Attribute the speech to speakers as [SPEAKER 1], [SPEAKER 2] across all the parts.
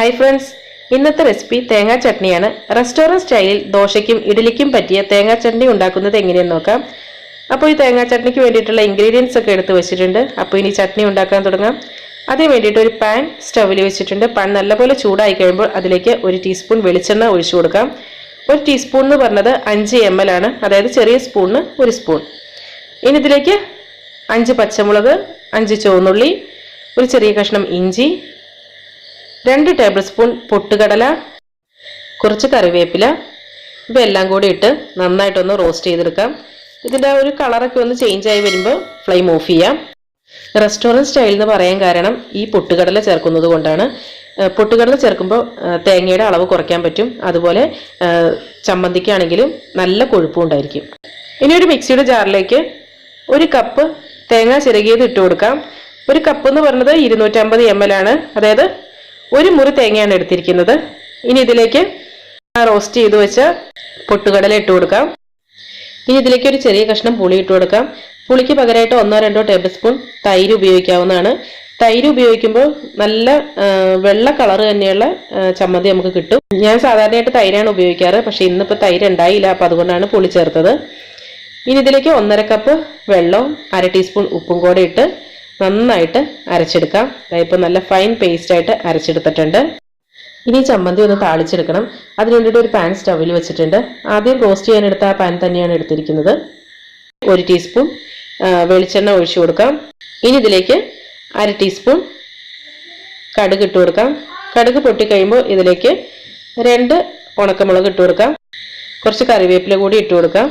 [SPEAKER 1] Hi friends, ഇന്നത്തെ recipe തേങ്ങാ ചട്നിയാണ്. Restaurant സ്റ്റൈലിൽ ദോശയ്ക്കും ഇഡ്ഡലിക്കും പറ്റിയ തേങ്ങാ ചട്നി ഉണ്ടാക്കുന്നത് എങ്ങനെയെന്ന് നോക്കാം. അപ്പോൾ ഈ തേങ്ങാ ചട്നിക്ക് വേണ്ടിയിട്ടുള്ള ഇൻഗ്രീഡിയൻസ് ഒക്കെ എടുത്ത് വെച്ചിട്ടുണ്ട്. അപ്പോൾ ഇനി ചട്നി ഉണ്ടാക്കാൻ തുടങ്ങാം. അതിന് വേണ്ടിയിട്ട് ഒരു പാൻ സ്റ്റൗവിൽ വെച്ചിട്ടുണ്ട്. പാൻ നല്ലപോലെ ചൂടായി കഴിയുമ്പോൾ അതിലേക്ക് 1 ടീസ്പൂൺ വെളിച്ചെണ്ണ ഒഴിച്ചു കൊടുക്കാം. 1 ടീസ്പൂൺ എന്ന് പറഞ്ഞത് 5 ml ആണ്, അതായത് ചെറിയ സ്പൂണിന് 1 സ്പൂൺ. ഇനി ഇതിലേക്ക് 5 പച്ചമുളക്, 5 ചുവന്നുള്ളി, ഒരു ചെറിയ കഷ്ണം ഇഞ്ചി, 2 ടേബിൾ സ്പൂൺ പൊട്ടുകടല, കുറച്ച് കറിവേപ്പില, ഇവയെല്ലാം കൂടി ഇട്ട് നന്നായിട്ടൊന്ന് റോസ്റ്റ് ചെയ്തെടുക്കാം. ഇതിൻ്റെ ഒരു കളറൊക്കെ ഒന്ന് ചേഞ്ച് ആയി വരുമ്പോൾ ഫ്ലെയിം ഓഫ് ചെയ്യാം. റെസ്റ്റോറൻറ്റ് സ്റ്റൈൽ എന്ന് പറയാൻ കാരണം ഈ പൊട്ടുകടല ചേർക്കുന്നത് കൊണ്ടാണ്. പൊട്ടുകടല ചേർക്കുമ്പോൾ തേങ്ങയുടെ അളവ് കുറയ്ക്കാൻ പറ്റും. അതുപോലെ ചമ്മന്തിക്കാണെങ്കിലും നല്ല കൊഴുപ്പും ഉണ്ടായിരിക്കും. ഇനി ഒരു മിക്സിയുടെ ജാറിലേക്ക് 1 കപ്പ് തേങ്ങ ചിരകിയത് ഇട്ട് കൊടുക്കാം. 1 കപ്പ് എന്ന് പറഞ്ഞത് 250 ml ആണ്, അതായത് 1 മുറി തേങ്ങയാണ് എടുത്തിരിക്കുന്നത്. ഇനി ഇതിലേക്ക് റോസ്റ്റ് ചെയ്ത് വെച്ച പൊട്ടുകടല ഇട്ട് കൊടുക്കാം. ഇനി ഇതിലേക്ക് ഒരു ചെറിയ കഷ്ണം പുളി ഇട്ട് കൊടുക്കാം. പുളിക്ക് പകരമായിട്ട് 1-2 ടേബിൾ സ്പൂൺ തൈര് ഉപയോഗിക്കാവുന്നതാണ്. തൈര് ഉപയോഗിക്കുമ്പോൾ നല്ല വെള്ള കളർ തന്നെയുള്ള ചമ്മന്തി നമുക്ക് കിട്ടും. ഞാൻ സാധാരണയായിട്ട് തൈരാണ് ഉപയോഗിക്കാറ്, പക്ഷെ ഇന്നിപ്പോൾ തൈര് ഉണ്ടായില്ല, അപ്പോൾ അതുകൊണ്ടാണ് പുളി ചേർത്തത്. ഇനി ഇതിലേക്ക് 1.5 കപ്പ് വെള്ളവും 1/2 ടീസ്പൂൺ ഉപ്പും കൂടെ ഇട്ട് നന്നായിട്ട് അരച്ചെടുക്കാം. ഇപ്പോൾ നല്ല ഫൈൻ പേസ്റ്റ് ആയിട്ട് അരച്ചെടുത്തിട്ടുണ്ട്. ഇനി ചമ്മന്തി ഒന്ന് താളിച്ചെടുക്കണം. അതിന് വേണ്ടിയിട്ട് ഒരു പാൻ സ്റ്റൗവിൽ വെച്ചിട്ടുണ്ട്. ആദ്യം റോസ്റ്റ് ചെയ്യാനെടുത്ത ആ പാൻ തന്നെയാണ് എടുത്തിരിക്കുന്നത്. 1 ടീസ്പൂൺ വെളിച്ചെണ്ണ ഒഴിച്ചു കൊടുക്കാം. ഇനി ഇതിലേക്ക് 1/2 ടീസ്പൂൺ കടുക് ഇട്ട് കൊടുക്കാം. കടുക് പൊട്ടിക്കഴിയുമ്പോൾ ഇതിലേക്ക് 2 ഉണക്കമുളക് ഇട്ട് കൊടുക്കാം. കുറച്ച് കറിവേപ്പില കൂടി ഇട്ട് കൊടുക്കാം.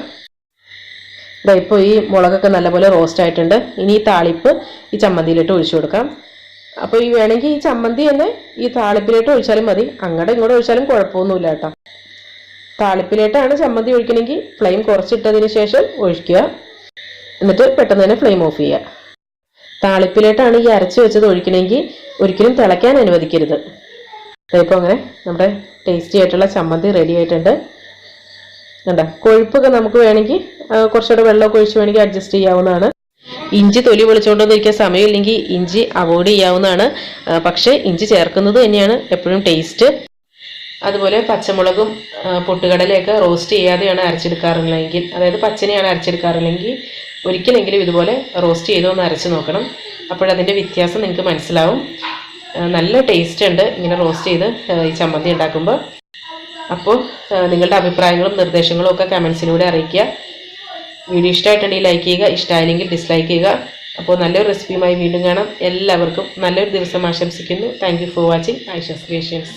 [SPEAKER 1] ഇപ്പോൾ ഈ മുളകൊക്കെ നല്ലപോലെ റോസ്റ്റ് ആയിട്ടുണ്ട്. ഇനി ഈ താളിപ്പ് ഈ ചമ്മന്തിയിലിട്ട് ഒഴിച്ചു കൊടുക്കാം. അപ്പോൾ ഈ വേണമെങ്കിൽ ഈ ചമ്മന്തി തന്നെ ഈ താളിപ്പിലിട്ട് ഒഴിച്ചാലും മതി, അങ്ങോട്ട് ഇങ്ങോട്ട് ഒഴിച്ചാലും കുഴപ്പമൊന്നുമില്ല കേട്ടോ. താളിപ്പിലേട്ടാണ് ചമ്മന്തി ഒഴിക്കണമെങ്കിൽ ഫ്ലെയിം കുറച്ചിട്ടതിന് ശേഷം ഒഴിക്കുക, എന്നിട്ട് പെട്ടെന്ന് തന്നെ ഫ്ലെയിം ഓഫ് ചെയ്യുക. താളിപ്പിലേട്ടാണ് ഈ അരച്ച് വെച്ചത് ഒഴിക്കണമെങ്കിൽ ഒരിക്കലും തിളയ്ക്കാൻ അനുവദിക്കരുത്. ഇപ്പോൾ അങ്ങനെ നമ്മുടെ ടേസ്റ്റി ആയിട്ടുള്ള ചമ്മന്തി റെഡി ആയിട്ടുണ്ട്. കണ്ട കൊഴുപ്പൊക്കെ നമുക്ക് വേണമെങ്കിൽ കുറച്ചുകൂടെ വെള്ളമൊക്കെ ഒഴിച്ച് വേണമെങ്കിൽ അഡ്ജസ്റ്റ് ചെയ്യാവുന്നതാണ്. ഇഞ്ചി തൊലി പൊളിച്ചുകൊണ്ടൊന്നിരിക്കാൻ സമയമില്ലെങ്കിൽ ഇഞ്ചി അവോയ്ഡ് ചെയ്യാവുന്നതാണ്. പക്ഷേ ഇഞ്ചി ചേർക്കുന്നത് തന്നെയാണ് എപ്പോഴും ടേസ്റ്റ്. അതുപോലെ പച്ചമുളകും പൊട്ടുകടലയൊക്കെ റോസ്റ്റ് ചെയ്യാതെയാണ് അരച്ചെടുക്കാറുള്ളതെങ്കിൽ, അതായത് പച്ചനെയാണ് അരച്ചെടുക്കാറുള്ളെങ്കിൽ ഒരിക്കലെങ്കിലും ഇതുപോലെ റോസ്റ്റ് ചെയ്തൊന്ന് അരച്ച് നോക്കണം. അപ്പോഴതിൻ്റെ വ്യത്യാസം നിങ്ങൾക്ക് മനസ്സിലാവും. നല്ല ടേസ്റ്റ് ഉണ്ട് ഇങ്ങനെ റോസ്റ്റ് ചെയ്ത് ഈ ചമ്മന്തി ഉണ്ടാക്കുമ്പോൾ. അപ്പോൾ നിങ്ങളുടെ അഭിപ്രായങ്ങളും നിർദ്ദേശങ്ങളും ഒക്കെ കമൻസിലൂടെ അറിയിക്കുക. വീഡിയോ ഇഷ്ടമായിട്ടുണ്ടെങ്കിൽ ലൈക്ക് ചെയ്യുക, ഇഷ്ടമായില്ലെങ്കിൽ ഡിസ്ലൈക്ക് ചെയ്യുക. അപ്പോൾ നല്ലൊരു റെസിപ്പിയുമായി വീണ്ടും കാണാം. എല്ലാവർക്കും നല്ലൊരു ദിവസം ആശംസിക്കുന്നു. Thank you for watching Aisha's creations.